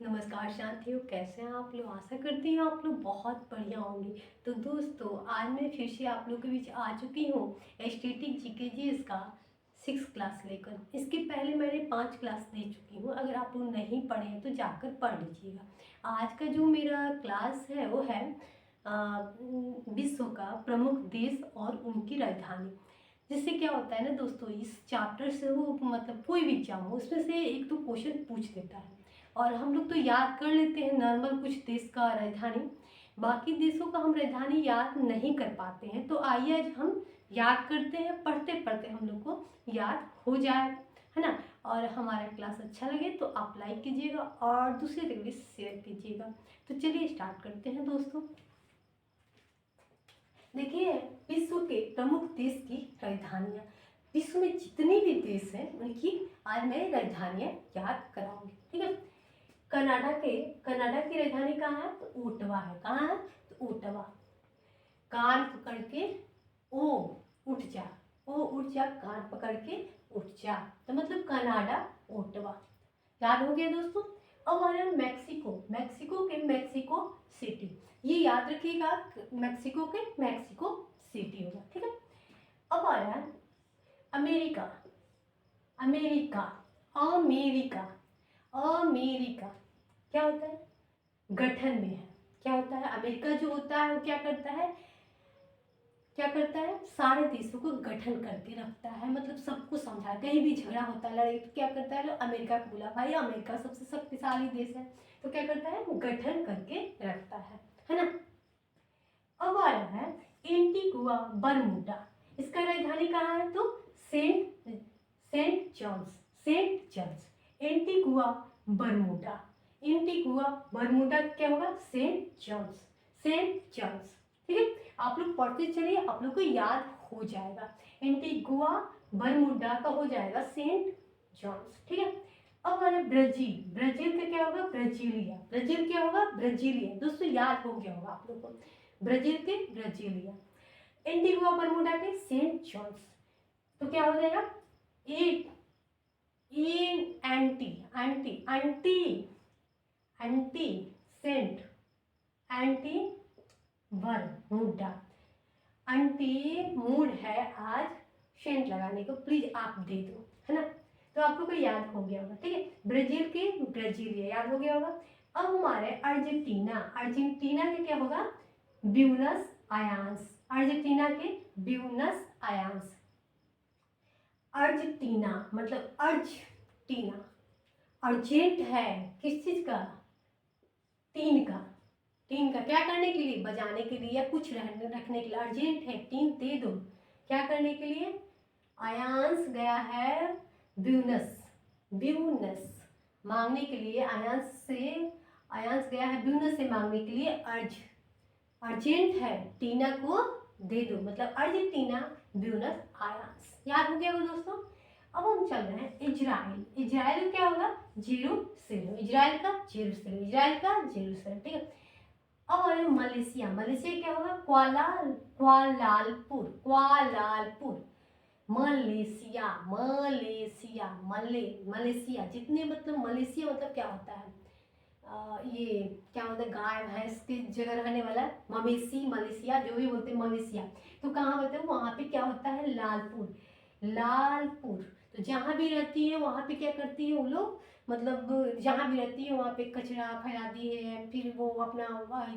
नमस्कार शांतियों, कैसे हैं आप लोग। आशा करती हूँ आप लोग बहुत बढ़िया होंगे। तो दोस्तों, आज मैं फिर से आप लोगों के बीच आ चुकी हूँ स्टैटिक जीके जी इसका 6 क्लास लेकर। इसके पहले मैंने 5 क्लास दे चुकी हूँ। अगर आप लोग नहीं पढ़े हैं तो जाकर पढ़ लीजिएगा। आज का जो मेरा क्लास है वो है विश्व का प्रमुख देश और उनकी राजधानी। जिससे क्या होता है ना दोस्तों, इस चैप्टर से वो मतलब कोई भी एग्जाम हो उसमें से एक तो क्वेश्चन पूछ देता है और हम लोग तो याद कर लेते हैं नॉर्मल कुछ देश का राजधानी। बाकी देशों का हम राजधानी याद नहीं कर पाते हैं। तो आइए आज हम याद करते हैं, पढ़ते पढ़ते हम लोग को याद हो जाएगा, है ना। और हमारा क्लास अच्छा लगे तो आप लाइक कीजिएगा और दूसरे तक भी शेयर कीजिएगा। तो चलिए स्टार्ट करते हैं दोस्तों। देखिए, विश्व के प्रमुख देश की राजधानियाँ। विश्व में जितने भी देश हैं उनकी आज मैं राजधानियाँ याद कराऊंगी, ठीक है। कनाडा की राजधानी कहाँ है? तो ओटावा है। कहाँ है? तो ओटावा। कान पकड़ के ओ उठ जा, ओ उठ जा, कान पकड़ के उठ जा, तो मतलब कनाडा, ओटावा। याद हो गया दोस्तों। अब आ रहा है मैक्सिको के मैक्सिको सिटी। ये याद रखिएगा, मैक्सिको के मैक्सिको सिटी होगा, ठीक है। अब आ रहा है अमेरिका। अमेरिका अमेरिका अमेरिका क्या होता है? गठन में है। क्या होता है? अमेरिका जो होता है वो क्या करता है सारे देशों को गठन करके रखता है। मतलब सबको समझा, कहीं भी झगड़ा होता है, लड़ाई, तो क्या करता है? अमेरिका को बुला, भाई अमेरिका सबसे शक्तिशाली देश है, तो क्या करता है? गठन करके रखता है ना। अब आ रहा है एंटीगुआ बरमूडा। इसका राजधानी कहाँ है? तो Saint John's. Antigua Bermuda. Antigua Bermuda क्या होगा? सेंट जॉन्स, ठीक है। आप लोग पढ़ते चलिए, आप लोग को याद हो जाएगा। एंटीगुआ बरमूडा का हो जाएगा सेंट जॉन्स, ठीक है। अब हमारे ब्राजील। ब्राजील का क्या होगा? ब्राजीलिया। ब्राजील क्या होगा? ब्राजीलिया। दोस्तों याद हो गया होगा आप लोग को। ब्राजील के ब्राजीलिया। एंटीगुआ बरमूडा के सेंट जॉन्स। तो क्या हो जाएगा? ए इन anti anti anti anti saint anti Bermuda. Aunty mood है आज सेंट लगाने को, प्लीज आप दे दो, है ना। तो आप लोग को याद हो गया होगा, ठीक है। ब्राजील के ब्राजीलिया याद हो गया होगा। अब हमारे अर्जेंटीना। अर्जेंटीना के क्या होगा? ब्यूनस आयांस। अर्जेंटीना के ब्यूनस आयांस। अर्जेंटीना मतलब अर्जेंटीना। अर्जेंट है किस चीज का? टीन का। टीन का क्या करने के लिए? बजाने के लिए या कुछ रखने के लिए। अर्जेंट है, टीन दे दो। क्या करने के लिए? आयांस गया है ब्यूनस। ब्यूनस मांगने के लिए, आयांस गया है ब्यूनस से मांगने के लिए। अर्जेंट है, टीना को दे दो, मतलब अर्जेंटीना ब्यूनस आयांस। याद हो गया वो दोस्तों। अब हम चल रहे हैं इजराइल। इजराइल क्या होगा? जेरूसलेम। इजराइल का जेरूसलेम। इजराइल का जेरूसलेम, ठीक है। अब आ रहे मलेशिया। मलेशिया क्या होगा? क्वालालपुर। क्वालालपुर। मलेशिया जितने, मतलब मलेशिया मतलब क्या होता है? ये क्या होता है? गाय भैंस की जगह रहने वाला मवेशी, मलेशिया जो भी बोलते हैं मवेशिया। तो कहाँ बोलते हैं? वहाँ पे क्या होता है? लालपुर। लालपुर। तो जहाँ भी रहती है वहाँ पे क्या करती है वो लोग? मतलब जहाँ भी रहती है वहाँ पे कचरा फैलाती है, फिर वो अपना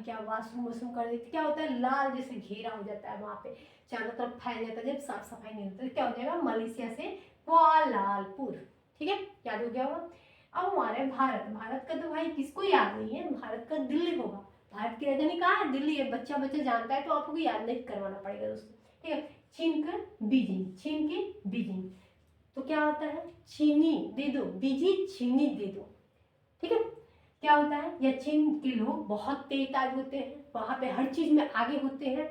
क्या वाशरूम वाशरूम कर देती है। क्या होता है? लाल जैसे घेरा हो जाता है वहाँ पे, चारों तरफ फैल जाता है। जब साफ सफाई नहीं होती तो क्या हो जाएगा? मलेशिया से कुआलालंपुर, ठीक है। याद हो गया होगा। अब हमारे भारत। भारत का तो भाई किसको याद नहीं है? भारत का दिल्ली होगा। भारत की राजधानी कहाँ है? दिल्ली है। बच्चा बच्चा जानता है तो आपको याद नहीं करवाना पड़ेगा दोस्तों, ठीक है। चीन का बीजिंग। चीन की बीजिंग। तो क्या होता है? चीनी दे दो, बीजी चीनी दे दो, ठीक है। क्या होता है? या चीन के लोग बहुत तेज होते हैं, वहां पे हर चीज में आगे होते हैं।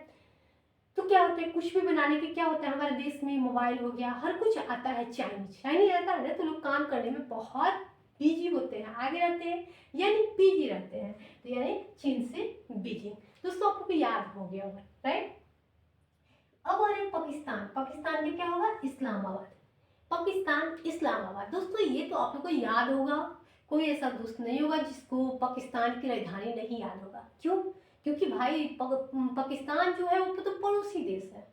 तो क्या होता है? कुछ भी बनाने के क्या होता है? हमारे देश में मोबाइल हो गया, हर कुछ आता है चाइनीज। चाइनीज आता है ना, तो लोग काम करने में बहुत बिजी होते हैं, आगे रहते हैं, यानी बिजी रहते हैं। तो यानी चीन से बीजिंग। दोस्तों आपको याद हो गया होगा, राइट। अब आ रहे पाकिस्तान। पाकिस्तान के क्या होगा? इस्लामाबाद। पाकिस्तान इस्लामाबाद। दोस्तों ये तो आप लोग को याद होगा कोई ऐसा दोस्त नहीं होगा जिसको पाकिस्तान की राजधानी नहीं याद होगा। क्यों? क्योंकि भाई पाकिस्तान जो है वो तो पड़ोसी देश है,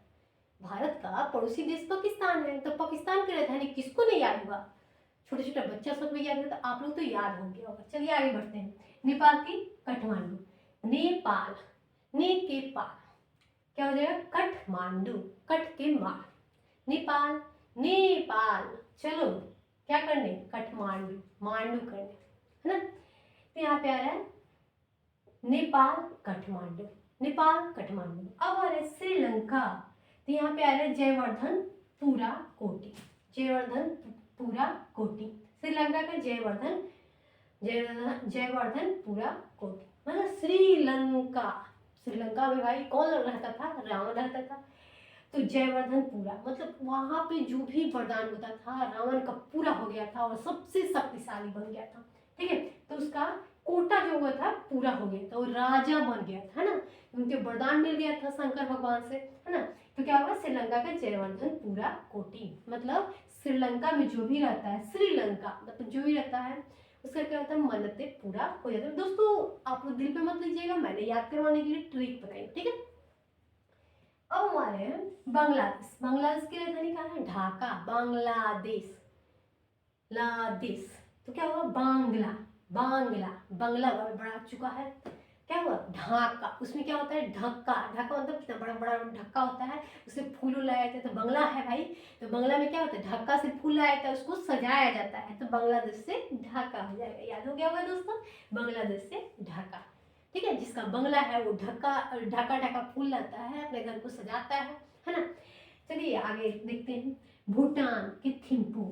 भारत का पड़ोसी देश पाकिस्तान है, तो पाकिस्तान की राजधानी किसको नहीं याद होगा। छोटे छोटे बच्चा सब को याद होगा, तो आप लोग तो याद हो गया होगा। चलिए आगे बढ़ते हैं। नेपाल की काठमांडू, नेपाल, ने के पाल क्या हो जाएगा, काठमांडू, कट के मार, नेपाल, नेपाल, चलो क्या करने, काठमांडू, मांडू करने, है ना। तो यहाँ पे आ रहा है नेपाल काठमांडू, नेपाल काठमांडू। अब आ रहा है श्रीलंका, तो यहाँ पे आ रहा है जयवर्धन पुरा कोटी, जयवर्धन पुरा कोटी, श्रीलंका का जयवर्धन, जयवर्धन पुरा कोटी मतलब श्रीलंका। श्रीलंका में भाई कौन रहता था, रावण रहता था। तो जयवर्धन पूरा मतलब वहां पे जो भी वरदान होता था रावण का पूरा हो गया था और सबसे शक्तिशाली बन गया था, ठीक है। तो उसका कोटा जो हुआ था पूरा हो गया था, वो राजा बन गया था, है ना। उनके वरदान मिल गया था शंकर भगवान से, है ना। तो क्या हुआ, श्रीलंका का जयवर्धन पूरा कोटि, मतलब श्रीलंका में जो भी रहता है, श्रीलंका मतलब जो भी रहता है उसका क्या होता है, मन्नतें पूरा हो जाता है। दोस्तों आप लोग दिल पे मत लीजिएगा, मैंने याद करवाने के लिए ट्रिक बताई, ठीक है। अब हमारे बांग्लादेश, बांग्लादेश की राजधानी कहाँ है, ढाका, बांग्लादेश, लादेश। तो क्या हुआ, बांग्ला, बांग्ला, बांग्ला बड़ा चुका है, क्या हुआ, ढाका, उसमें क्या होता है, ढक्का, ढक्का मतलब कितना बड़ा बड़ा ढक्का होता है, उसे फूल लाया जाता है, तो बंगला है भाई, तो बंगला में क्या होता है, ढक्का से फूल लाया जाता है, उसको सजाया जाता है, तो बांग्लादेश से ढाका हो जाएगा। याद हो गया होगा दोस्तों, बांग्लादेश से ढाका, ठीक है। जिसका बंगला है वो ढक्का ढका ढका फूल लाता है, अपने घर को सजाता है ना। चलिए आगे देखते हैं। भूटान की थिम्पू,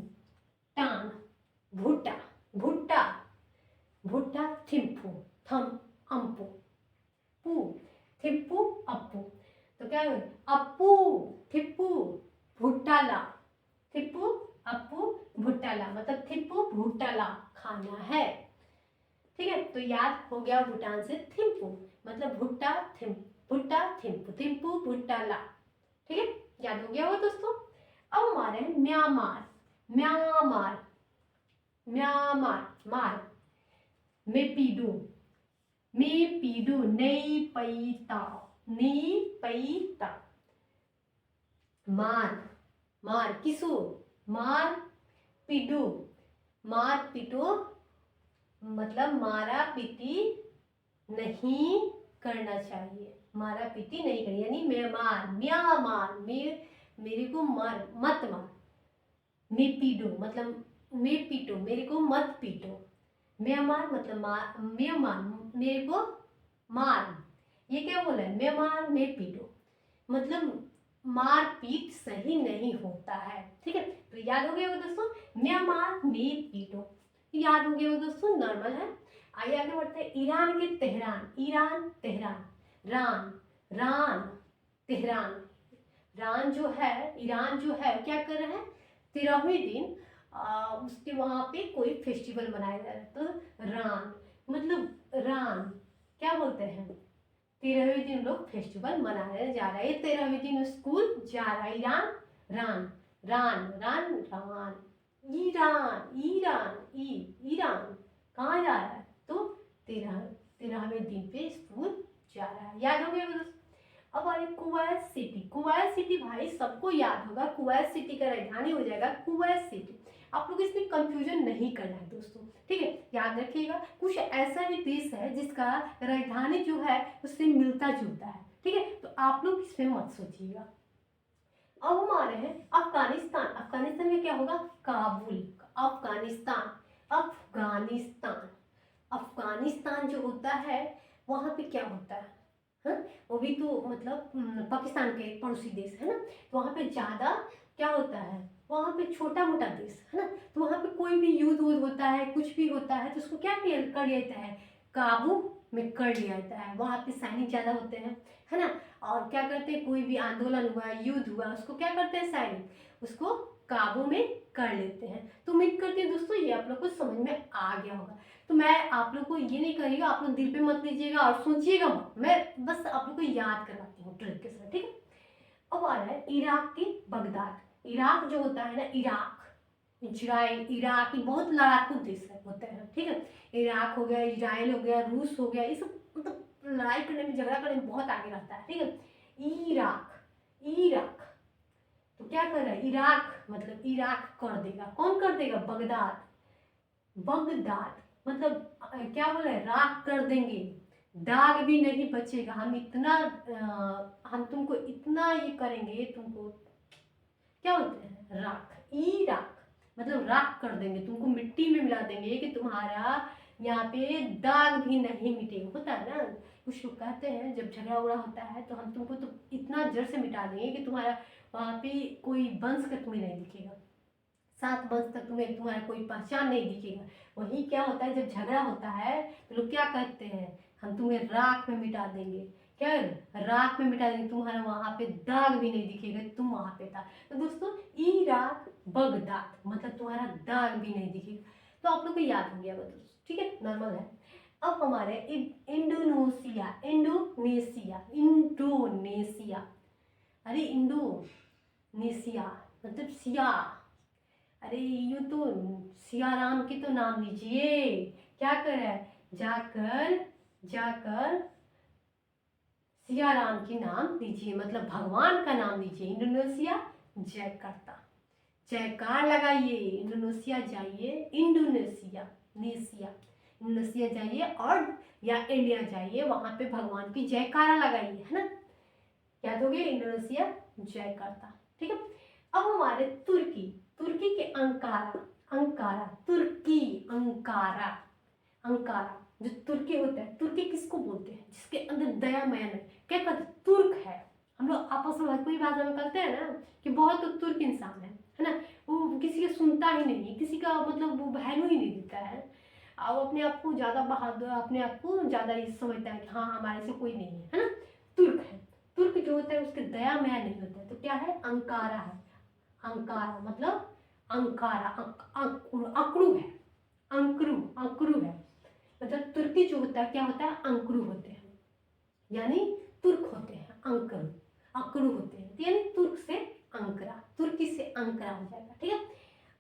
टान, भुट्टा, भुट्टा, भुट्टा, थिम्पू, थम, अम्पू, पू, थिप्पू, अप्पू। तो क्या है, अप्पू, थिप्पू, भुट्टाला, थिप्पू, अप्पू, भुट्टाला मतलब थिप्पू भुट्टाला खाना है, ठीक है। तो याद हो गया भूटान से थिम्पू मतलब भुट्टा, भुट्टा, थिम्पू, थिम्पू, भुट्टाला, ठीक है, याद हो गया होगा दोस्तों। अब हमारे म्यांमार, म्यांमार, म्यांमार, मार, मेपीडू, मेपीडू, नई पैता, नई पैता, मार, मार किसो, मार पीडू, मार पीटो मतलब मारा पीटी नहीं करना चाहिए, मारा पीटी नहीं करनी, यानी म्यांमार, म्यांमार मेरे को मार मत मार, मेपीडो मतलब मे पीटो मेरे को मत पीटो, म्यांमार मतलब म्यांमार मेरे को मार, ये क्या बोला है, म्यांमार में पीटो मतलब मार पीट सही नहीं होता है, ठीक है। तो याद हो गया वो दोस्तों, म्यांमार में पीटो, याद हो गया वो दोस्तों, नॉर्मल है। आइए आगे बढ़ते हैं। ईरान के तेहरान, ईरान तेहरान, रान, रान, तेहरान, रान जो है, ईरान जो है क्या कर रहे हैं, 13वें दिन उसके वहां पे कोई फेस्टिवल मनाया जा रहा है, तो रान मतलब रान क्या बोलते हैं, 13वें दिन लोग फेस्टिवल मनाने जा रहे हैं, 13वें दिन स्कूल जा रहा है, ईरान, रान, रान, रान, रान, ईरान, ईरान, ईरान कहाँ जा रहा है, तो 13वें दिन पे स्कूल जा रहा है, याद हो गया दोस्तों। अब आ रही कुवैत सिटी, कुवैत सिटी भाई सबको याद होगा, कुवैत सिटी का राजधानी हो जाएगा कुवैत सिटी। आप लोग इसमें कंफ्यूजन नहीं करना है दोस्तों, ठीक है, याद रखिएगा। कुछ ऐसा भी देश है जिसका राजधानी जो है उससे मिलता जुलता है, ठीक है, तो आप लोग इसमें मत सोचिएगा। अब हम आ रहे हैं अफगानिस्तान, अफगानिस्तान में क्या होगा, काबुल, अफगानिस्तान, अफगानिस्तान, अफगानिस्तान जो होता है वहां पे क्या होता है, हाँ वो भी तो मतलब पाकिस्तान के पड़ोसी देश है ना, तो वहाँ पे ज़्यादा क्या होता है, वहाँ पे छोटा मोटा देश है ना, तो वहाँ पे कोई भी युद्ध वुद्ध होता है, कुछ भी होता है, तो उसको क्या कर लिया जाता है, काबू में कर लिया जाता है, वहाँ पे सैनिक ज़्यादा होते हैं, है ना। और क्या करते हैं, कोई भी आंदोलन हुआ, युद्ध हुआ, उसको क्या करते हैं सैनिक, उसको काबू में कर लेते हैं। तो उम्मीद करती हूँ दोस्तों ये आप लोग को समझ में आ गया होगा। तो मैं आप लोग को ये नहीं करेगा, आप लोग दिल पे मत लीजिएगा और सोचिएगा मत, मैं बस आप लोग को याद करवाती हूँ ट्रिक के साथ, ठीक है। अब आ रहा है इराक की बगदाद, इराक जो होता है ना, इराक, इजराइल, इराक, ये बहुत लड़ाकू देश होते हैं, ठीक है। इराक हो गया, इजराइल हो गया, रूस हो गया, ये सब मतलब लड़ाई करने में, झगड़ा करने में बहुत आगे रहता है, ठीक है। इराक, इराक तो क्या कर रहा है, इराक मतलब इराक कर देगा, कौन कर देगा, बगदाद, बगदाद मतलब क्या बोले, राख कर देंगे, दाग भी नहीं बचेगा, हम इतना हम तुमको इतना ये करेंगे, तुमको क्या बोलते हैं, राख, इराक मतलब राख कर देंगे, तुमको मिट्टी में मिला देंगे कि तुम्हारा यहाँ पे दाग भी नहीं मिटेगा। होता है ना, कुछ लोग कहते हैं जब झगड़ा उगड़ा होता है तो हम तुमको तो इतना जड़ से मिटा देंगे कि तुम्हारा वहाँ पे कोई वंश का तुम्हें नहीं दिखेगा, 7 वर्ष तक तुम्हें तुम्हारा कोई पहचान नहीं दिखेगा। वही क्या होता है, जब झगड़ा होता है तो लोग क्या कहते हैं, हम तुम्हें राख में मिटा देंगे, क्या राख में मिटा देंगे, तुम्हारा वहां पे दाग भी नहीं दिखेगा, तुम वहां पे था। तो दोस्तों इराक बगदाद मतलब तुम्हारा दाग भी नहीं दिखेगा। तो आप लोग को याद हो गया दोस्तों, ठीक है, नॉर्मल है। अब हमारे इंडोनेशिया, इंडोनेशिया, इंडोनेशिया, अरे इंडोनेशिया मतलब सिया, अरे यूं तो सिया राम की तो नाम लीजिए, क्या करे, जाकर जाकर सिया राम की नाम लीजिए, मतलब भगवान का नाम लीजिए। इंडोनेशिया जयकर्ता, जयकार लगाइए, इंडोनेशिया जाइए, इंडोनेशिया, नेशिया, इंडोनेशिया जाइए और या इंडिया जाइए, वहां पे भगवान की जयकारा लगाइए, है ना, याद हो गया, इंडोनेशिया जयकर्ता, ठीक है। अब हमारे तुर्की, तुर्की के अंकारा, अंकारा तुर्की, अंकारा, अंकारा जो तुर्की होता है, तुर्की किसको बोलते हैं, जिसके अंदर दया माया नहीं, क्या कहते हैं, तुर्क है। हम लोग आपस में भोजपुरी भाषा में कहते हैं ना कि बहुत तो तुर्क इंसान है ना, वो किसी का सुनता ही नहीं है, किसी का मतलब वो वैल्यू ही नहीं देता है, और अपने आप को ज़्यादा बहादुर, अपने आप को ज़्यादा ये समझता है कि हाँ हमारे से कोई नहीं है ना, तुर्क है। तुर्क जो होता है उसके दया माया नहीं होता है, तो क्या है, अंकारा है, अंकारा मतलब अंकारा, अकड़ू है, अंकरू, अंकरू है, मतलब तुर्की जो होता है क्या होता है, अंकरू होते हैं, यानी तुर्क होते हैं, अंकरू, अकड़ू होते हैं, तो यानी तुर्क से अंकरा, तुर्की से अंकरा हो जाएगा, ठीक है।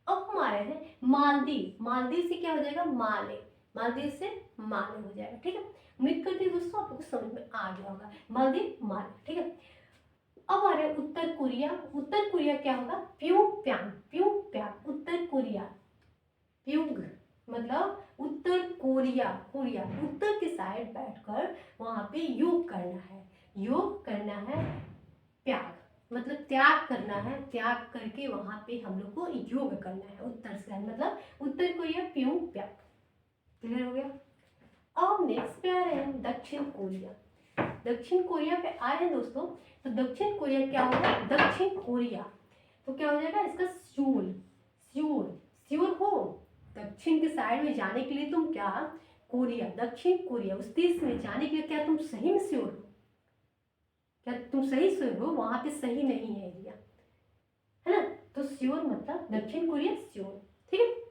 अब हमारे हैं मालदीव, मालदीव से क्या हो जाएगा, माले, मालदीव से माले हो जाएगा, ठीक है। उम्मीद करती हूँ दोस्तों आपको समझ में आ गया होगा, मालदीव माले, ठीक है। अब आ रहे हैं उत्तर कोरिया, उत्तर कोरिया क्या होगा, प्योंगयांग, प्योंगयांग, उत्तर कोरिया, प्योंग मतलब उत्तर कोरिया, कोरिया उत्तर के साइड बैठकर वहां पे योग करना है, योग करना है, त्याग मतलब त्याग करना है, त्याग करके वहां पे हम लोग को योग करना है, उत्तर साइड मतलब उत्तर कोरिया, प्योंगयांग, क्लियर हो गया। अब नेक्स्ट पे आ रहे हैं दक्षिण कोरिया, दक्षिण कोरिया पे आए हैं दोस्तों, तो दक्षिण कोरिया क्या होगा, दक्षिण कोरिया तो क्या हो जाएगा इसका, सियोल, सियोल, सियोल हो, दक्षिण के साइड में जाने के लिए तुम क्या, कोरिया, दक्षिण कोरिया उस देश में जाने के लिए क्या तुम सही में सियोल हो, क्या तुम सही सियोल हो, वहां पे सही नहीं है एरिया, है ना, तो सियोल मतलब दक्षिण कोरिया, सियोल, ठीक है।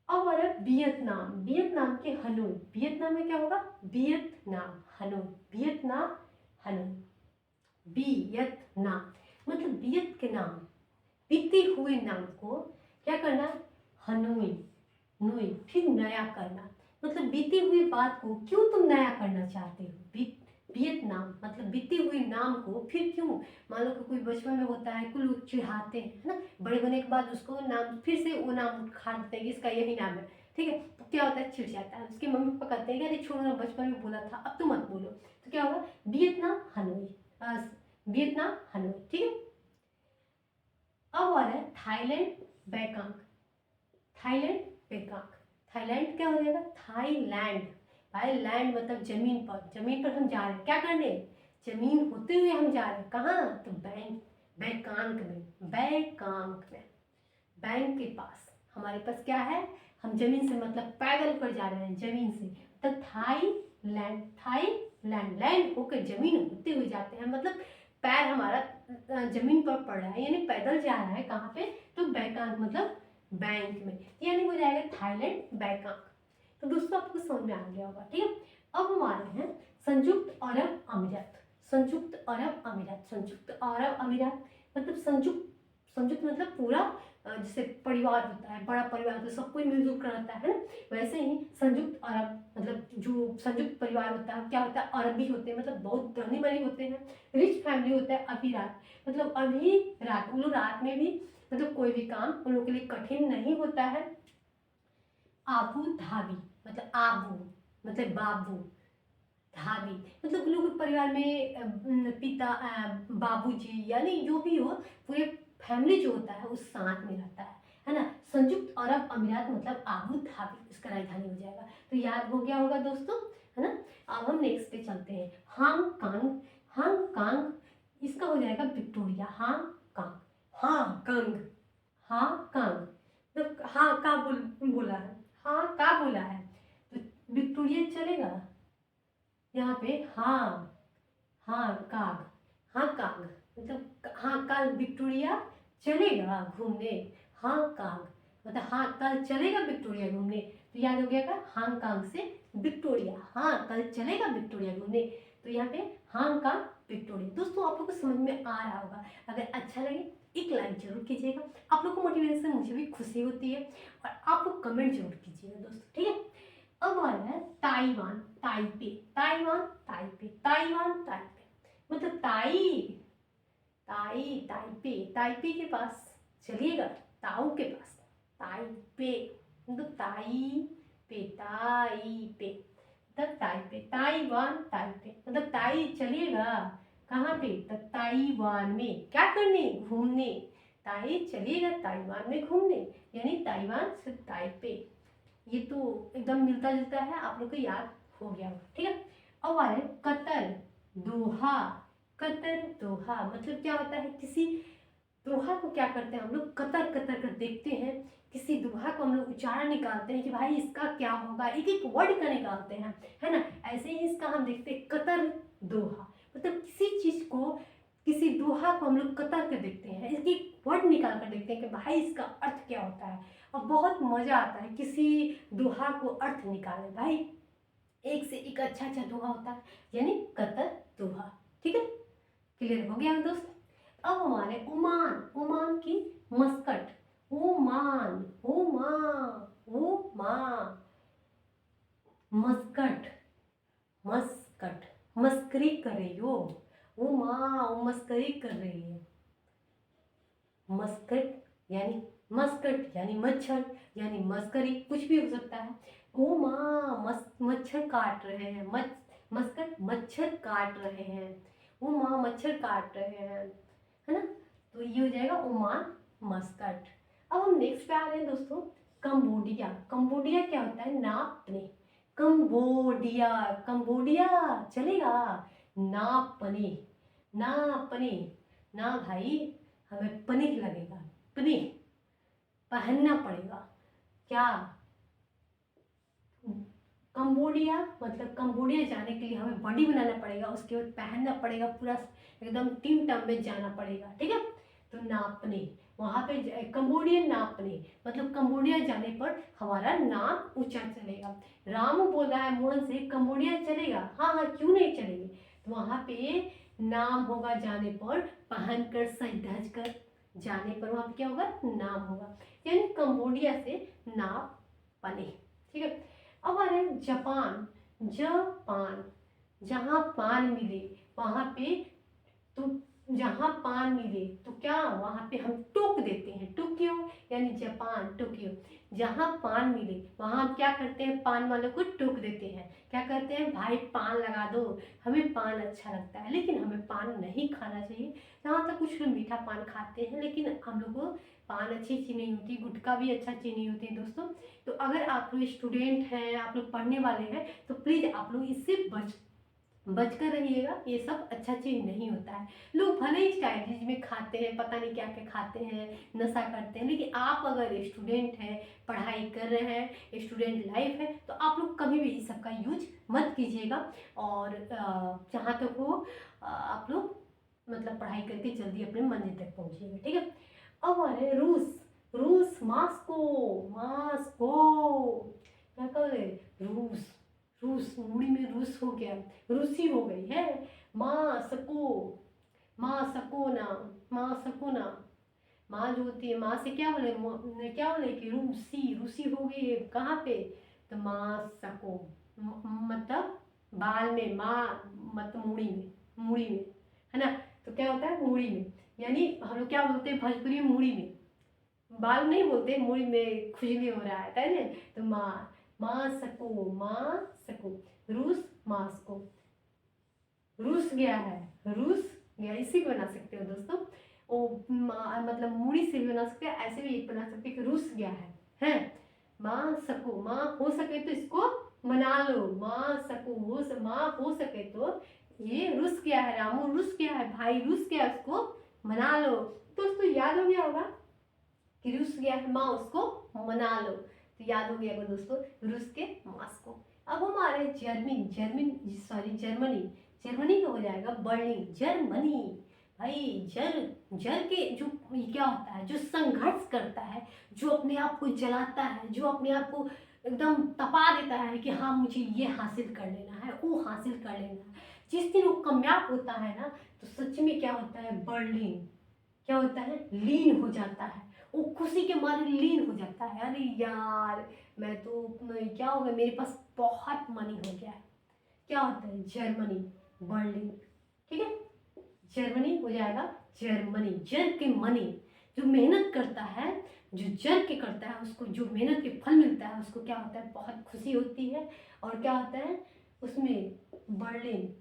अब आ रहा है वियतनाम, वियतनाम के हनोई, वियतनाम में क्या होगा, Vietnam, Hanoi, Vietnam, Hanoi, Vietnam मतलब वियत के नाम, बीते हुए नाम को क्या करना, हनोई, नोई फिर नया करना, मतलब बीती हुई बात को क्यों तुम नया करना चाहते हो, वियतनाम मतलब बीते हुए नाम को फिर क्यों, मान लो कि कोई बचपन में होता है, कुछ लोग चिढ़ाते हैं, है ना, बड़े होने के बाद उसको नाम फिर से वो नाम उठा देते हैं, इसका यही नाम है, ठीक है, तो क्या होता है, चिढ़ जाता है, उसके मम्मी पापा कहते हैं कि अरे छोड़ो ना, बचपन में बोला था अब तो मत बोलो, तो क्या होगा, वियतनाम हनोई, वियतनाम हनोई, ठीक है। अब आ रहा है Thailand Bangkok, Thailand Bangkok, Thailand क्या हो जाएगा, थाईलैंड, भाई लैंड मतलब जमीन पर, जमीन पर हम जा रहे हैं क्या करने, जमीन होते हुए हम जा रहे हैं कहाँ, तो बैंक, बैंकॉक में, बैंकॉक में, बैंक के पास, हमारे पास क्या है, हम जमीन से मतलब पैदल कर जा रहे हैं जमीन से, तो थाईलैंड, थाईलैंड, लैंड होकर जमीन होते हुए जाते हैं, मतलब पैर हमारा जमीन पर पड़ रहा है, यानी पैदल जा रहा है कहाँ पे, तो बैंकॉक मतलब बैंक में, यानी हो जाएगा थाईलैंड बैंकॉक। तो दोस्तों आपको समझ में आ गया होगा, ठीक है। अब हम आ रहे हैं संयुक्त अरब अमीरात, संयुक्त अरब अमीरात, संयुक्त अरब अमीरात मतलब संयुक्त, संयुक्त मतलब पूरा जैसे परिवार होता है, बड़ा परिवार तो सब कोई मिलजुल कर रहता है ना, वैसे ही संयुक्त अरब मतलब जो संयुक्त परिवार होता है क्या होता है, अरबी होते हैं मतलब बहुत धनी बनी होते हैं, रिच फैमिली होता है, अमीरात मतलब अभी रात, उन लोग रात में भी मतलब कोई भी काम उन लोग के लिए कठिन नहीं होता है। आबू धाबी मतलब आबू मतलब बाबू, धाबी मतलब उन लोग के परिवार में पिता बाबूजी यानी जो भी हो, पूरे फैमिली जो होता है उस साथ में रहता है ना। संयुक्त अरब अमीरात मतलब आबू धाबी उसका राजधानी हो जाएगा। तो याद हो गया होगा दोस्तों, है ना। अब हम नेक्स्ट पे चलते हैं, हांगकांग। हांगकांग इसका हो जाएगा विक्टोरिया, हांगकांग, हांगकांग, हांगकांग। तो हाँ का बोला है, हाँ का बोला है, तो विक्टोरिया चलेगा यहाँ पे। हाँ, हाँ काग, हाँ काग मतलब हाँ कल विक्टोरिया चलेगा घूमने, हाँ काग मतलब हाँ कल चलेगा विक्टोरिया घूमने। तो याद हो गया का हांगकांग से विक्टोरिया, हाँ कल चलेगा विक्टोरिया घूमने। तो यहाँ पे हांगकांग विक्टोरिया। दोस्तों आप लोग को समझ में आ रहा होगा, अगर अच्छा लगे एक लाइक जरूर कीजिएगा, आप लोग को मोटिवेशन से मुझे भी खुशी होती है, और आप लोग कमेंट जरूर कीजिएगा दोस्तों, ठीक है। अब आ रहा है Taiwan, Taipei, Taiwan Taipei, Taiwan Taipei मतलब ताइपे, ताइपे के पास चलिएगा, ताऊ के पास, ताइपे मतलब ताइपे, ताइपे मतलब ताइपे, ताइवान ताइपे मतलब ताई चलिएगा कहाँ पे, तो ताइवान में क्या करने, घूमने, ताई चलिएगा ताइवान में घूमने, यानी ताइवान से ताइपे। ये तो एकदम मिलता जुलता है, आप लोग को याद हो गया होगा, ठीक है। अब आ रहे कतर, दोहा, कतर दोहा मतलब क्या होता है, किसी दोहा को क्या करते हैं हम लोग, कतर कतर कर देखते हैं, किसी दोहा को हम लोग उच्चारण निकालते हैं कि भाई इसका क्या होगा, एक एक वर्ड का निकालते हैं, है ना। ऐसे ही इसका हम देखते हैं कतर दोहा मतलब किसी चीज को, किसी दोहा को हम लोग कतर कर देखते हैं, इसकी वर्ड निकाल कर देखते हैं कि भाई इसका अर्थ क्या होता है, और बहुत मजा आता है किसी दोहा को अर्थ निकालने, भाई एक से एक अच्छा अच्छा दोहा होता है, यानी कतर दोहा, ठीक है। क्लियर हो गया दोस्त। अब हमारे ओमान, ओमान की Muscat, Oman, Oman, Oman, Muscat, Muscat मस्करी कर रही हो, ओ माँ वो मस्करी कर रही है, मस्कट यानी मस्कट यानी मच्छर, यानी मस्करी कुछ भी हो सकता है। ओ माँ मच्छर काट रहे हैं, मस्कट मच्छर काट रहे हैं, ओ माँ मच्छर काट रहे हैं, है ना। तो ये हो जाएगा ओमान मस्कट। अब हम नेक्स्ट पे आ रहे हैं दोस्तों, कंबोडिया। कंबोडिया क्या होता है, नापने, कंबोडिया, कंबोडिया चलेगा, नापने, नापने, ना भाई हमें पनीर लगेगा, पनीर पहनना पड़ेगा, क्या, कंबोडिया मतलब कंबोडिया जाने के लिए हमें बॉडी बनाना पड़ेगा, उसके बाद पहनना पड़ेगा, पूरा एकदम टीम टम में जाना पड़ेगा, ठीक है। तो नापने, वहाँ पे कंबोडियन नापने मतलब कंबोडिया जाने पर हमारा नाम ऊंचा चलेगा। राम बोल रहा है मोहन से कंबोडिया चलेगा, हाँ हाँ क्यों नहीं चलेंगे। तो वहाँ पे नाम होगा जाने पर, पहन कर सज धज कर जाने पर वहाँ पे क्या होगा, नाम होगा, यानी कंबोडिया से नाप बने, ठीक है। अब आ रहे हैं जापान, जापान, जहाँ पान मिले वहाँ पे, तो जहाँ पान मिले तो क्या वहाँ पे हम टोक देते हैं, टोक्यो यानी जापान, टोक्यो, जहाँ पान मिले वहाँ हम क्या करते हैं, पान वालों को टोक देते हैं, क्या करते हैं, भाई पान लगा दो, हमें पान अच्छा लगता है, लेकिन हमें पान नहीं खाना चाहिए। जहाँ तक कुछ लोग मीठा पान खाते हैं, लेकिन हम लोग को पान अच्छी चीज़ नहीं होती, गुटखा भी अच्छा चीज़ नहीं होती दोस्तों। तो अगर आप लोग स्टूडेंट हैं, आप लोग पढ़ने वाले हैं, तो प्लीज़ आप लोग इससे बचकर रहिएगा, ये सब अच्छा चीज़ नहीं होता है। लोग भले ही स्टाइलिश में खाते हैं, पता नहीं क्या क्या खाते हैं, नशा करते हैं, लेकिन आप अगर स्टूडेंट हैं, पढ़ाई कर रहे हैं, स्टूडेंट लाइफ है, तो आप लोग कभी भी इस सब का यूज मत कीजिएगा। और जहाँ तक हो आप लोग मतलब पढ़ाई करके जल्दी अपने मंजिल तक पहुँचिएगा, ठीक है। अब आ रहे रूस, रूस मास्को, मास्को क्या कर रहे, रूस, रूस मुड़ी में रूस हो गया, रूसी हो गई है, माँ सको, माँ सकोना, माँ सकोना, माँ जो होती है, माँ से क्या बोले, क्या बोले कि रूसी, रूसी हो गई है कहाँ पे, तो माँ सको, मतलब बाल में, माँ मतलब मुड़ी में, मुड़ी में, है ना। तो क्या होता है मुड़ी में, यानी हम लोग क्या बोलते हैं भोजपुरी में मुड़ी में, बाल नहीं बोलते, मुड़ी में खुजली हो रहा है ना। तो माँ, माँ सको, माँ सको, रूस मास्को, रूस गया है, रूस गया, इसी को बना सकते हो दोस्तों। ओ मतलब मूड़ी से भी बना सकते हैं, ऐसे भी एक बना सकते हैं कि रूस गया है। माँ सको, माँ हो सके तो इसको मना लो, माँ सको हो, माँ हो सके तो ये रुस गया है, रामू रुस गया है, भाई रुस गया, उसको मना लो। दोस्तों याद हो गया होगा कि रुस गया है माँ, उसको मना लो। तो याद हो गया होगा दोस्तों, रूस के मास्को। अब हमारे जर्मनी, जर्मनी का हो जाएगा बर्लिन, जर्मनी। भाई जर के जो क्या होता है, जो संघर्ष करता है, जो अपने आप को जलाता है, जो अपने आप को एकदम तपा देता है कि हाँ मुझे ये हासिल कर लेना है, वो हासिल कर लेना है। जिस दिन वो कामयाब होता है ना, तो सच में क्या होता है, बर्लिन क्या होता है, लीन हो जाता है, वो खुशी के मारे लीन हो जाता है। अरे यार मैं तो, क्या हो गया, मेरे पास बहुत मनी हो गया है। क्या होता है, जर्मनी, बर्लिन, ठीक है। जर्मनी हो जाएगा जर्मनी, जर के मनी, जो मेहनत करता है, जो जर के करता है, उसको जो मेहनत के फल मिलता है, उसको क्या होता है, बहुत खुशी होती है। और क्या होता है उसमें, बर्लिन,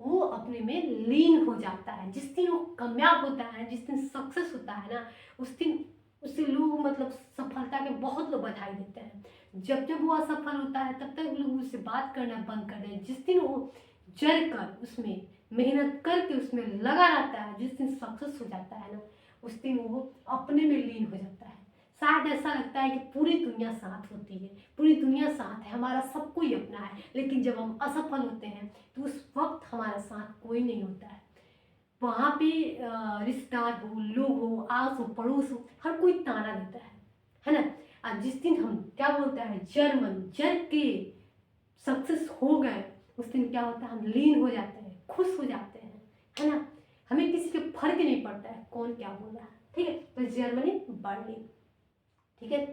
वो अपने में लीन हो जाता है। जिस दिन वो कामयाब होता है, जिस दिन सक्सेस होता है ना, उस दिन उससे लोग मतलब सफलता के बहुत लोग बधाई देते हैं। जब जब वो असफल होता है तब तक लोग उससे बात करना बंद कर दें। जिस दिन वो जर कर उसमें मेहनत करके उसमें लगा रहता है, जिस दिन सक्सेस हो जाता है ना, उस दिन वो अपने में लीन हो जाता है। शायद ऐसा लगता है कि पूरी दुनिया साथ होती है, पूरी दुनिया साथ है, हमारा सब कोई अपना है। लेकिन जब हम असफल होते हैं तो उस वक्त हमारा साथ कोई नहीं होता है। वहाँ पे रिश्तेदार हो, लोग हो, आस हो, पड़ोस हो, हर कोई ताना देता है ना। और जिस दिन हम क्या बोलता है, जर के सक्सेस हो गए, उस दिन क्या होता है, हम लीन हो जाते हैं, खुश हो जाते हैं, है ना। हमें किसी के फर्क नहीं पड़ता है कौन क्या बोला है, ठीक है। तो जर्मनी, बर्लिन, ठीक है।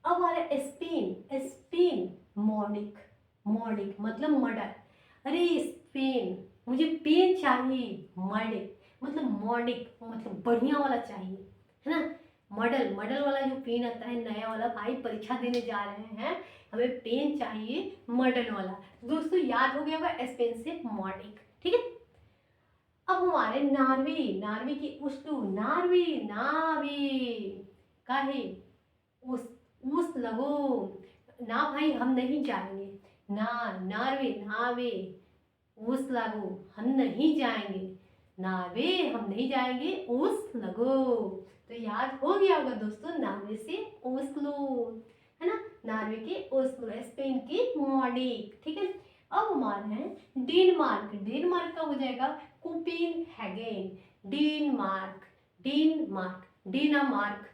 अब आ रहा है स्पेन, स्पेन मॉर्निक, मॉर्निक मतलब मर्डर। अरे स्पेन, मुझे पेन चाहिए, मर्डिक मतलब मॉर्निक मतलब बढ़िया वाला चाहिए, है ना। मॉडल, मॉडल वाला जो पेन आता है नया वाला, भाई परीक्षा देने जा रहे हैं, हमें पेन चाहिए मॉडल वाला। दोस्तों याद हो गया होगा स्पेन से मॉर्निक, ठीक है। अब हमारे नार्वे, नार्वे की उस्लू, नार्वे, नावे का है उस लगो, ना भाई हम नहीं जाएंगे, ना नार्वे, नावे, उस लगो हम नहीं जाएंगे, नावे हम नहीं जाएंगे, उस लगो। तो याद हो गया होगा दोस्तों, नार्वे से ओस्लो, है ना, नार्वे के ओस्लो, स्पेन की मॉडिक, ठीक है। अब हमारा है डेनमार्क, डेनमार्क का हो जाएगा कोपेनहेगन, डेनमार्क, डेनमार्क, डेनामार्क,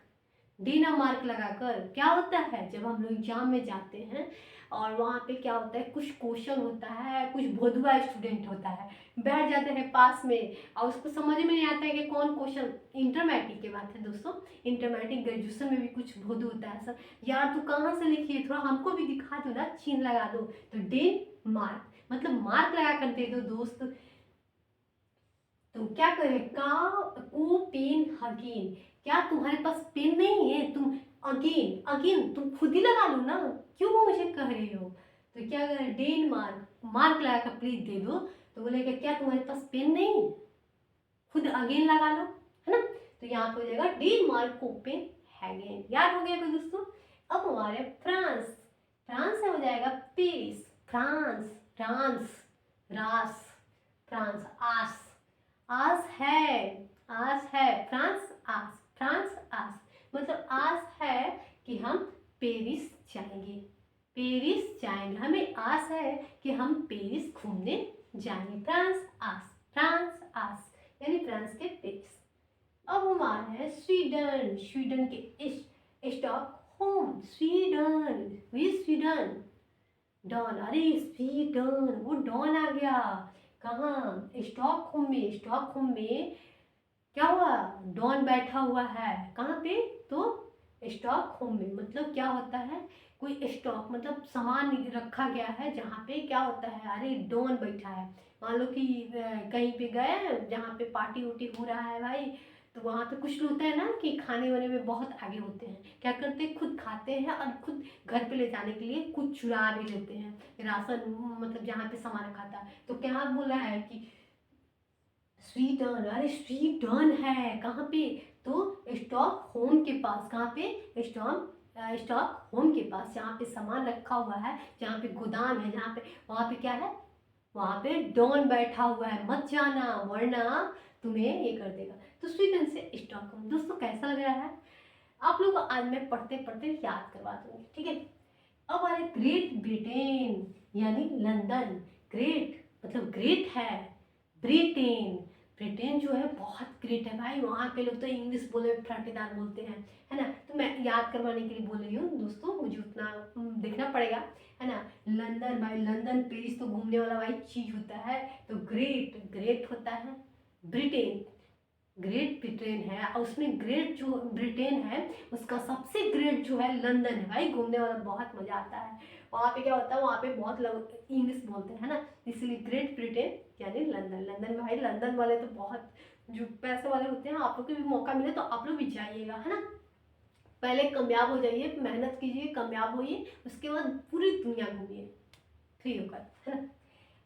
डेनामार्क लगाकर क्या होता है, जब हम लोग एग्जाम में जाते हैं और वहाँ पे क्या होता है, कुछ क्वेश्चन होता है, कुछ भोदुआ स्टूडेंट होता है, बैठ जाते हैं पास में और उसको समझ में नहीं आता है कि कौन क्वेश्चन, इंटर मैट्रिक की बात है दोस्तों, इंटर मैट्रिक ग्रेजुएशन में भी कुछ भोदू होता है सर, यार तू कहाँ से लिखी है, थोड़ा हमको भी दिखा दो ना, चिन्ह लगा दो। तो डेनमार्क मतलब मार्क लगा कर दे दो दोस्त। तुम क्या करे, का को पेन हगेन, क्या तुम्हारे पास पेन नहीं है, तुम अगेन, अगेन तुम खुद ही लगा लो ना, क्यों मुझे कह रही हो। तो क्या करे, डेनमार्क, मार्क लगा कर प्लीज दे दो। तो बोलेगा क्या तुम्हारे पास पेन नहीं है, खुद अगेन लगा लो, है ना। तो यहाँ पे हो जाएगा डेनमार्क कोपेन हैगेन, याद हो गया कोई दोस्तों। अब हमारे फ्रांस, फ्रांस से हो जाएगा पेरिस, फ्रांस, फ्रांस, रास, फ्रांस, आस, आस है फ्रांस, आस, फ्रांस आस मतलब आस है कि हम पेरिस जाएंगे, पेरिस जाएंगे, हमें आस है कि हम पेरिस घूमने जाएंगे, फ्रांस आस, फ्रांस आस यानी फ्रांस के पेरिस। अब हमारा है स्वीडन, स्वीडन के स्टॉकहोम, स्वीडन, वी स्वीडन, डॉन, अरे स्वीडन वो डॉन आ गया कहाँ, स्टॉकहोम में, स्टॉकहोम में क्या हुआ, डॉन बैठा हुआ है कहाँ पे, तो स्टॉक होम में। मतलब क्या होता है, कोई स्टॉक मतलब सामान रखा गया है जहाँ पे क्या होता है, अरे डॉन बैठा है। मान लो कि कहीं पे गए जहाँ पे पार्टी उर्टी हो रहा है भाई, तो वहाँ पे कुछ होता है ना कि खाने वाने में बहुत आगे होते हैं, क्या करते हैं, खुद खाते हैं और खुद घर पे ले जाने के लिए कुछ चुरा भी लेते हैं राशन, मतलब जहाँ पे सामान रखा था। तो क्या बोला है कि स्वीडन, अरे स्वीडन है कहाँ पे, तो स्टॉक होम के पास। कहाँ पे, स्टॉक होम के पास, जहाँ पे सामान रखा हुआ है, जहाँ पे गोदाम है, जहाँ पे, वहाँ पे क्या है, वहाँ पे डॉन बैठा हुआ है, मत जाना वरना तुम्हें ये कर देगा। तो स्वीडन से स्टॉकहोम। दोस्तों कैसा लग रहा है, आप लोग को आज मैं पढ़ते पढ़ते याद करवा दूंगी, ठीक है। अब आ रहे ग्रेट ब्रिटेन यानी लंदन। ग्रेट मतलब ग्रेट है, ब्रिटेन, ब्रिटेन जो है बहुत ग्रेट है भाई। वहाँ के लोग तो इंग्लिश बोले फटाकेदार बोलते हैं, है ना। तो मैं याद करवाने के लिए बोल रही हूँ दोस्तों, मुझे उतना देखना पड़ेगा, है ना। लंदन भाई, लंदन पेरिस तो घूमने वाला भाई चीज होता है। तो ग्रेट, ग्रेट होता है ब्रिटेन, ग्रेट ब्रिटेन है, और उसमें ग्रेट जो ब्रिटेन है उसका सबसे ग्रेट जो है लंदन है भाई, घूमने वाला बहुत मजा आता है। वहाँ पे क्या होता है, वहाँ पे बहुत लोग इंग्लिश बोलते हैं ना, इसलिए ग्रेट ब्रिटेन यानी लंदन। लंदन भाई, लंदन वाले तो बहुत जो पैसे वाले होते हैं, आप लोग को भी मौका मिले तो आप लोग भी जाइएगा, है ना। पहले कामयाब हो जाइए, मेहनत कीजिए, कामयाब होइए, उसके बाद पूरी दुनिया घूमिए फ्री होकर, है ना।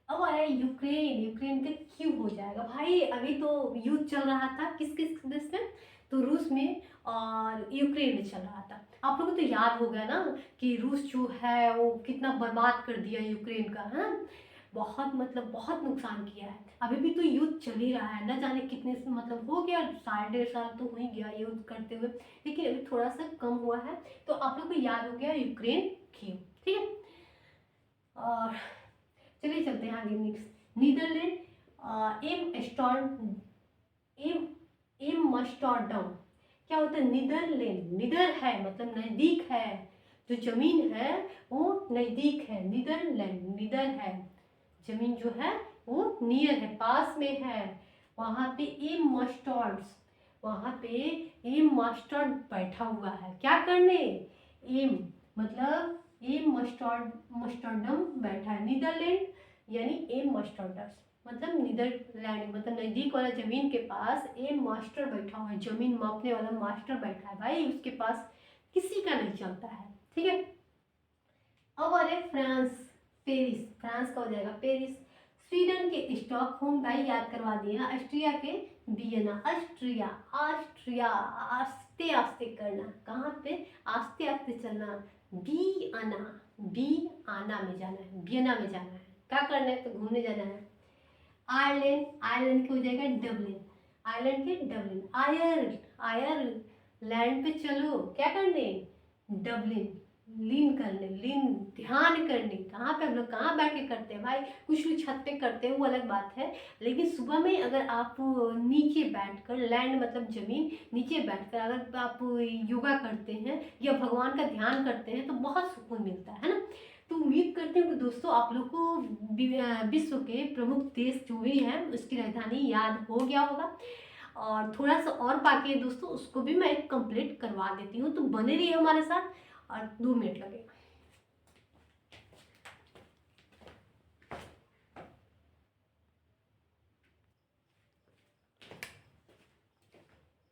अब आया यूक्रेन, यूक्रेन का क्यों हो जाएगा भाई, अभी तो युद्ध चल रहा था किस किस देश में, तो रूस में और यूक्रेन में चल रहा था। आप लोगों को तो याद हो गया ना कि रूस जो है वो कितना बर्बाद कर दिया यूक्रेन का, है ना। बहुत मतलब बहुत नुकसान किया है। अभी भी तो युद्ध चल ही रहा है, न जाने कितने मतलब हो गया, साल डेढ़ साल तो हो ही गया युद्ध करते हुए, लेकिन अभी थोड़ा सा कम हुआ है। तो आप लोग को याद हो गया यूक्रेन क्यों, ठीक है। और चलिए चलते हैं आगे नेक्स्ट, नीदरलैंड, एम स्टॉर्म, एम एमस्टर्डम। क्या होता है, नीदरलैंड, निदर है मतलब नजदीक है, जो जमीन है वो नजदीक है, नीदरलैंड निदर है, जमीन जो है वो नियर है, पास में है। वहां पे एम मस्टर्ड्स, वहां पे एम मस्टर्ड बैठा हुआ है, क्या करने, एम मतलब एम मस्टर्डम बैठा है, नीदरलैंड यानी एम मस्टर्डस, मतलब नीदरलैंड मतलब नजदीक वाला जमीन के पास एम मास्टर बैठा हुआ है, जमीन मापने वाला मास्टर बैठा है भाई, उसके पास किसी का नहीं चलता है, ठीक है। अब आ रहे फ्रांस, पेरिस, फ्रांस का हो जाएगा पेरिस। स्वीडन के स्टॉकहोम भाई याद करवा दिया, ऑस्ट्रिया के वियना, ऑस्ट्रिया, ऑस्ट्रिया, आस्ते आस्ते करना, कहाँ पे, आस्ते आस्ते चलना, बी आना, बी आना में जाना है, वियना में जाना है, क्या करना है, तो घूमने जाना है। आयरलैंड, आयरलैंड के हो जाएगा डबलिन, आयरलैंड के डबलिन, आयरलैंड पे चलो, क्या करने, डबलिन, लीन करने, लीन ध्यान करने, कहाँ पे हम लोग कहाँ बैठ के करते हैं भाई, कुछ लोग छत पे करते हैं वो अलग बात है, लेकिन सुबह में अगर आप नीचे बैठकर, लैंड मतलब जमीन, नीचे बैठकर अगर आप योगा करते हैं या भगवान का ध्यान करते हैं तो बहुत सुकून मिलता है ना। तो उम्मीद करते हैं कि दोस्तों आप लोग को विश्व के प्रमुख देश जो भी हैं उसकी राजधानी याद हो गया होगा, और थोड़ा सा और बाकी है दोस्तों, उसको भी मैं कंप्लीट करवा देती हूँ, तो बने रहिए हमारे साथ, और 2 मिनट लगेगा।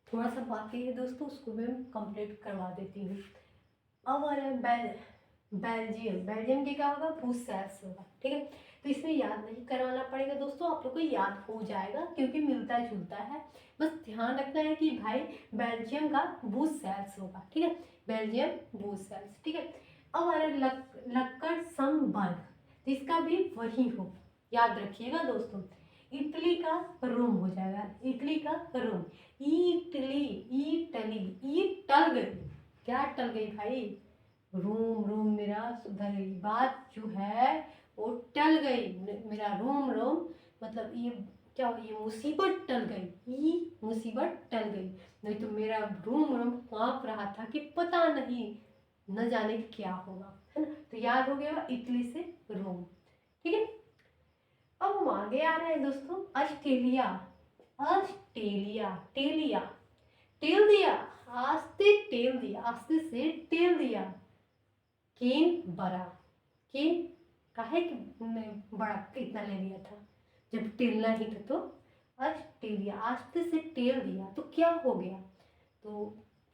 थोड़ा सा बाकी है दोस्तों, उसको भी मैं कंप्लीट करवा देती हूँ। अब आ रहा है बेल्जियम, बेल्जियम के क्या होगा, ब्रुसेल्स होगा, ठीक है। तो इसमें याद नहीं करवाना पड़ेगा दोस्तों, आप लोग को याद हो जाएगा क्योंकि मिलता जुलता है, बस ध्यान रखना है कि भाई बेल्जियम का ब्रुसेल्स होगा, ठीक है, बेल्जियम ब्रुसेल्स, ठीक है। अब हमारे लक्समबर्ग, तो इसका भी वही हो, याद रखिएगा दोस्तों। इटली का रोम हो जाएगा, इटली का रोम, इटली, इटली, ई टल गई, क्या टल गई भाई, रोम, रोम मेरा सुधर गई, बात जो है वो टल गई, मेरा रोम रोम मतलब ये क्या हो, ये मुसीबत टल गई, ये मुसीबत टल गई, नहीं तो मेरा रोम रोम कांप रहा था कि पता नहीं न जाने क्या होगा, है ना। तो याद हो गया इटली से रोम, ठीक है। अब हम आगे आ रहे हैं दोस्तों, ऑस्ट्रेलिया, ऑस्ट्रेलिया, टेलिया, टेल दिया, आस्ते टेल दिया, आस्ते से टेल दिया। केन बड़ा, केन काहे कि बड़ा इतना ले लिया था जब टेलना ही था। तो ऑस्ट्रेलिया, आस्ते से टेल दिया तो क्या हो गया। तो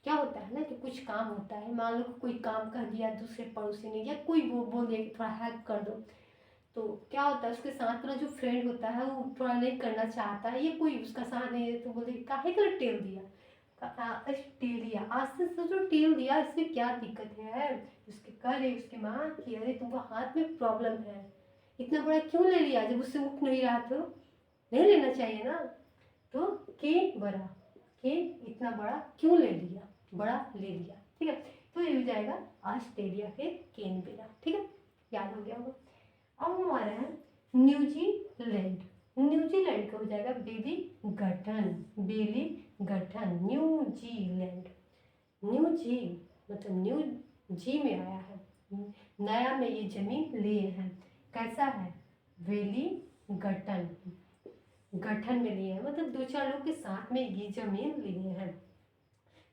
क्या होता है ना कि कुछ काम होता है, मान लो कोई काम कह दिया दूसरे पड़ोसी ने, या कोई बोल दिया कि थोड़ा हेल्प कर दो, तो क्या होता है उसके साथ वाला जो फ्रेंड होता है वो थोड़ा नहीं करना चाहता है, या कोई उसका साथ नहीं है, तो बोलते काहे के लिए टेल दिया, टेल दिया, आस्ते से जो टेल दिया इसमें क्या दिक्कत है। उसके कह रहे उसकी माँ कि अरे तुमको हाथ में प्रॉब्लम है, इतना बड़ा क्यों ले लिया, जब उससे उठ नहीं रहा तो नहीं लेना चाहिए ना। तो के बड़ा, के इतना बड़ा क्यों ले लिया, बड़ा ले लिया, ठीक है। तो ये हो जाएगा ऑस्ट्रेलिया के केन बेरा, ठीक है, याद हो गया होगा। अब हमारा है न्यूजीलैंड, न्यूजीलैंड का हो जाएगा बेली गठन, बेली गठन, न्यूजीलैंड। न्यू जी मतलब न्यू जी में आया है, नया में ये जमीन लिए हैं, कैसा है, वेली गठन, गठन में लिए हैं, मतलब दो चार लोग के साथ में ये जमीन लिए हैं।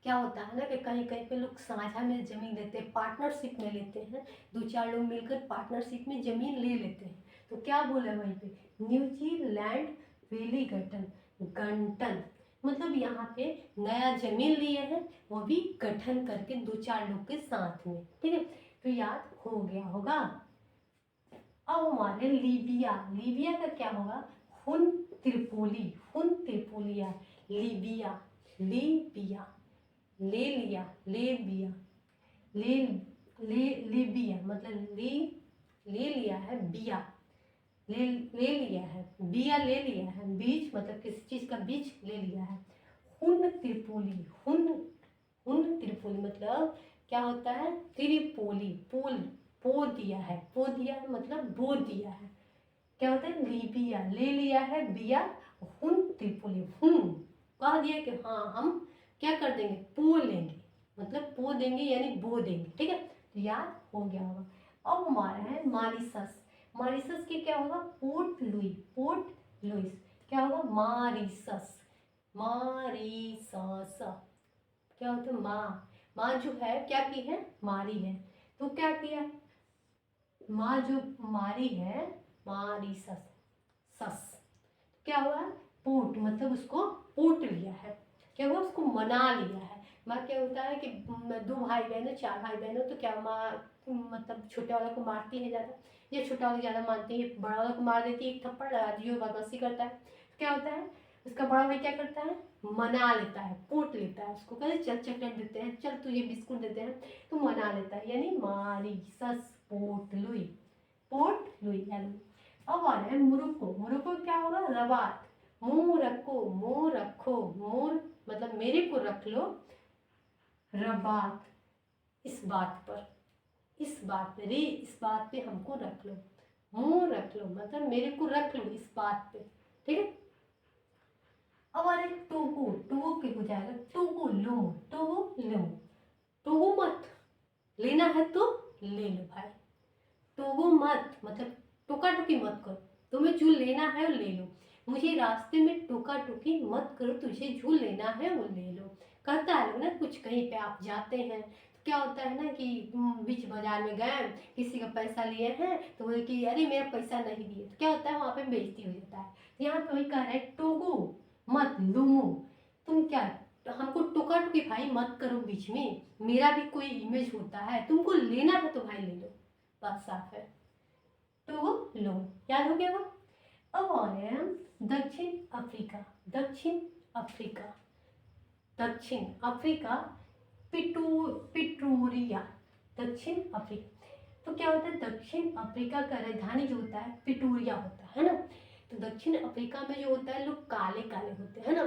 क्या होता है ना कि कहीं कहीं पे लोग साझा में जमीन लेते हैं, पार्टनरशिप में लेते हैं, दो चार लोग मिलकर पार्टनरशिप में जमीन ले लेते हैं। तो क्या बोला वहीं पे, न्यूजीलैंड वेली गठन, गठन मतलब यहाँ पे नया जमीन लिए हैं, वो भी गठन करके दो चार लोग के साथ में, ठीक है। तो याद हो गया होगा। अब हमारे लीबिया, लीबिया का क्या होगा, हुन त्रिपोली, हुन त्रिपोलिया, लीबिया, लीबिया, ले लिया, ले बिया, ले ले लीबिया मतलब ले लिया है, बिया ले लिया है, बिया ले लिया है, बीज मतलब किसी चीज का बीज ले लिया है। हुन त्रिपोली, हुन त्रिपोली मतलब क्या होता है, त्रिपोली, पोल, पो दिया है, पो दिया है मतलब बो दिया है। क्या होता है, लीबिया ले लिया है, बिया, हुन त्रिपोली, हुन कह दिया कि हाँ हम क्या कर देंगे, पो लेंगे, मतलब पो देंगे यानी बो देंगे, ठीक है। तो याद हो गया होगा। अब हमारा है मॉरिशस, मॉरिशस के क्या होगा, पोर्ट लुई, पोर्ट लुइस, क्या होगा, मॉरिशस, मॉरिशस, क्या होता है, माँ, माँ जो है क्या की है, मारी है, तो क्या किया, माँ जो मारी है, मॉरिशस, सस क्या हुआ, पोट मतलब उसको पोट लिया है, क्या हुआ, उसको मना लिया है। माँ क्या होता है कि दो भाई बहन हो, चार भाई बहन हो, तो क्या माँ मतलब छोटे वाला को मारती है ज़्यादा, या छोटा वाला ज़्यादा मारती है, बड़ा वाला को मार देती है, एक थप्पड़ लगा दी, बदमाशी करता है, तो क्या होता है, उसका बड़ा भाई क्या करता है, मना लेता है, पोट लेता है उसको, कहते चल चॉकलेट देते हैं, चल तुझे बिस्कुट देते हैं, तो मना लेता है, यानी मारी सस पोट लुई, पोर्ट लुई। अब आ रहा है मुरुको, मुरुको क्या होगा, रबात, मुंह रखो, मुंह रखो, मुंह मतलब मेरे को रख लो, रबात इस बात पर, इस बात पे, रे इस बात पे हमको रख लो, मुंह रख लो मतलब मेरे को रख लो इस बात पे, ठीक है। अब आ रहे टोगो, टोगो के हो जाएगा टोगो लो, टोगो लो, टोगो मत लेना है तो ले लो भाई, टोगो मत मतलब टोका टोकी मत करो, तुम्हें जो लेना है वो ले लो, मुझे रास्ते में टोका टोकी मत करो, तुझे जो लेना है वो ले लो। कहता है लोग ना, कुछ कहीं पे आप जाते हैं तो क्या होता है ना कि बीच बाजार में गए, किसी का पैसा लिए हैं तो बोले कि अरे मेरा पैसा नहीं दिए, तो क्या होता है वहाँ पे बेइज्जती हो जाता है। तो यहाँ पे वही कह रहे हैं टोगो मत लूमो, तुम क्या हमको टोका टोकी भाई मत करो बीच में, मेरा भी कोई इमेज होता है, तुमको लेना है तो भाई ले लो, बात साफ है। टू लो, याद हो गया वो। अब आ रहे हैं दक्षिण अफ्रीका, दक्षिण अफ्रीका, दक्षिण अफ्रीका, पिटूरिया, दक्षिण अफ्रीका। तो क्या होता है, दक्षिण अफ्रीका का राजधानी जो होता है पिटूरिया होता है ना। तो दक्षिण अफ्रीका में जो होता है लोग काले काले होते हैं ना,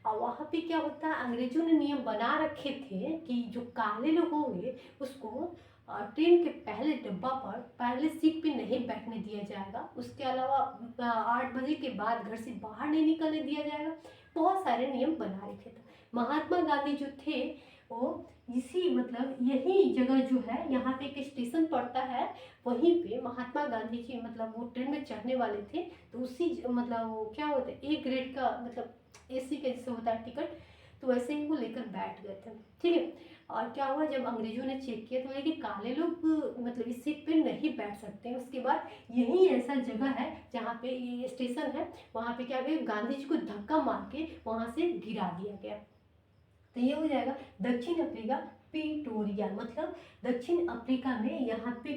और वहाँ पे क्या होता है, अंग्रेजों ने नियम बना रखे थे कि जो काले लोग होंगे उसको ट्रेन के पहले डब्बा पर पहले सीट पे नहीं बैठने दिया जाएगा, उसके अलावा 8 बजे के बाद घर से बाहर नहीं निकलने दिया जाएगा, बहुत सारे नियम बना रखे थे। महात्मा गांधी जो थे वो इसी मतलब मतलब यही जगह जो है, यहाँ पे एक स्टेशन पड़ता है, वहीं पे महात्मा गांधी जी मतलब वो ट्रेन में चढ़ने वाले थे, तो उसी मतलब वो क्या होता है, ए ग्रेड का मतलब एसी का जैसे होता है टिकट, तो वैसे ही वो लेकर बैठ गए थे। ठीक है। और क्या हुआ, जब अंग्रेजों ने चेक किया तो बोले कि काले लोग मतलब इस सीट पे नहीं बैठ सकते हैं। उसके बाद यही ऐसा जगह है जहाँ पे ये स्टेशन है, वहाँ पे क्या गया, गांधी जी को धक्का मार के वहाँ से गिरा दिया गया। तो ये हो जाएगा दक्षिण अफ्रीका, पिटोरिया, मतलब दक्षिण अफ्रीका में यहाँ पे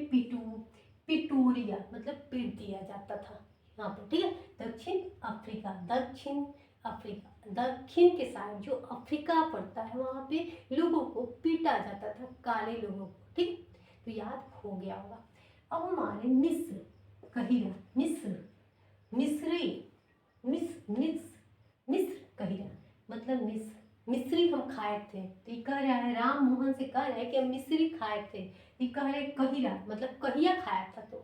पिटोरिया मतलब पीट दिया जाता था यहाँ पे। ठीक है, दक्षिण अफ्रीका, दक्षिण अफ्रीका, दक्षिण के साइड जो अफ्रीका पड़ता है वहाँ पे लोगों को पीटा जाता था, काले लोगों को। ठीक, तो याद हो गया होगा। अब हमारे मिस्र, कहिरा, मिस्र, मिस्री, मिस्र कहिरा मतलब मिस्र, मिस्री हम खाए थे। तो ये कह रहा है, राम मोहन से कह रहा है कि हम मिस्री खाए थे। ये कह रहे कहिरा मतलब कहिया खाया था, तो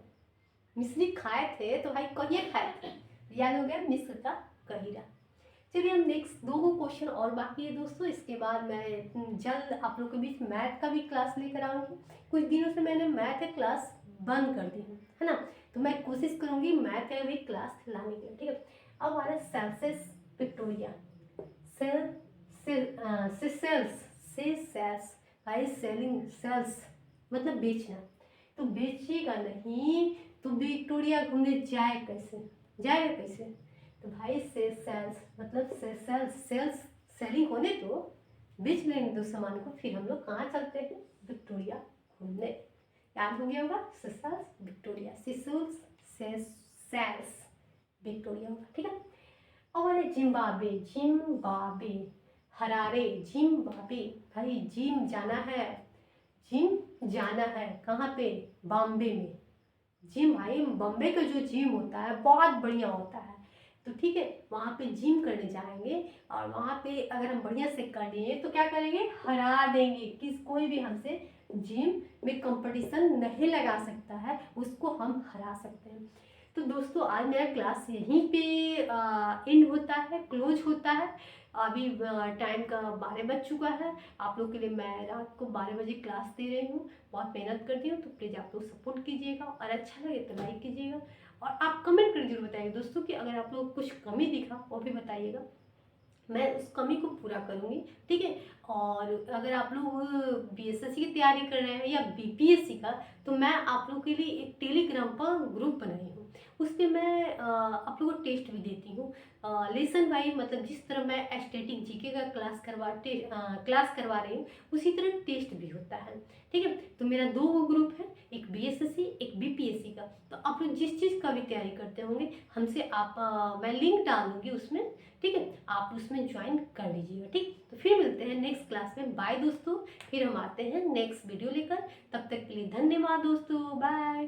मिस्री खाए थे तो भाई कहिया खाए थे, याद हो गया, मिस्र का कहिरा। चलिए हम नेक्स्ट 2 क्वेश्चन और बाकी है दोस्तों, इसके बाद मैं जल्द आप लोग के बीच मैथ का भी क्लास लेकर आऊँगी। कुछ दिनों से मैंने मैथ क्लास बंद कर दी है ना, तो मैं कोशिश करूँगी मैथ का भी क्लास लाने के लिए। ठीक है, अब हमारा सेल्सियस विक्टोरिया, सेल्स भाई, सेलिंग, सेल्स मतलब बेचना, तो बेचेगा नहीं तो विक्टोरिया घूमने जाएगा कैसे, तो भाई सेल्स मतलब सेल्स, सेलिंग होने तो बेच लेंगे दो सामान को, फिर हम लोग कहाँ चलते हैं, विक्टोरिया घूमने। याद हो गया होगा, सेल्स विक्टोरिया, सेल्स विक्टोरिया होगा। ठीक है, और जिम्बाब्वे, हरारे, जिम्बाब्वे, भाई जिम जाना है कहाँ पे, बॉम्बे में। जिम भाई बॉम्बे का जो जिम होता है बहुत बढ़िया होता है, तो ठीक है वहाँ पे जिम करने जाएंगे, और वहाँ पे अगर हम बढ़िया से कर लिए तो क्या करेंगे, हरा देंगे। कोई भी हमसे जिम में कंपटीशन नहीं लगा सकता है, उसको हम हरा सकते हैं। तो दोस्तों आज मेरा क्लास यहीं पे एंड होता है, क्लोज होता है। अभी टाइम का 12 बज चुका है। आप लोग के लिए मैं रात को 12 बजे क्लास दे रही हूँ, बहुत मेहनत करती हूँ, तो प्लीज़ आप लोग सपोर्ट कीजिएगा, और अच्छा लगे तो लाइक कीजिएगा, और आप कमेंट करके जरूर बताइएगा दोस्तों कि अगर आप लोग कुछ कमी दिखा वो भी बताइएगा, मैं उस कमी को पूरा करूँगी। ठीक है, और अगर आप लोग बीएसएससी की तैयारी कर रहे हैं या बीपीएससी का, तो मैं आप लोग के लिए एक टेलीग्राम पर ग्रुप बनाई हूँ, उस पर मैं आप लोगों को टेस्ट भी देती हूँ लेसन वाइज, मतलब जिस तरह मैं स्टैटिक जीके का क्लास करवा रही हूँ उसी तरह टेस्ट भी होता है। ठीक है, तो मेरा 2 ग्रुप है, एक बीएसएससी एक बीपीएससी का, तो आप लोग जिस चीज़ का भी तैयारी करते होंगे हमसे आप मैं लिंक डाल दूँगी उसमें। ठीक है, आप उसमें ज्वाइन कर लीजिएगा। ठीक, तो फिर मिलते हैं नेक्स्ट क्लास में। बाय दोस्तों, फिर हम आते हैं नेक्स्ट वीडियो लेकर, तब तक के लिए धन्यवाद दोस्तों, बाय।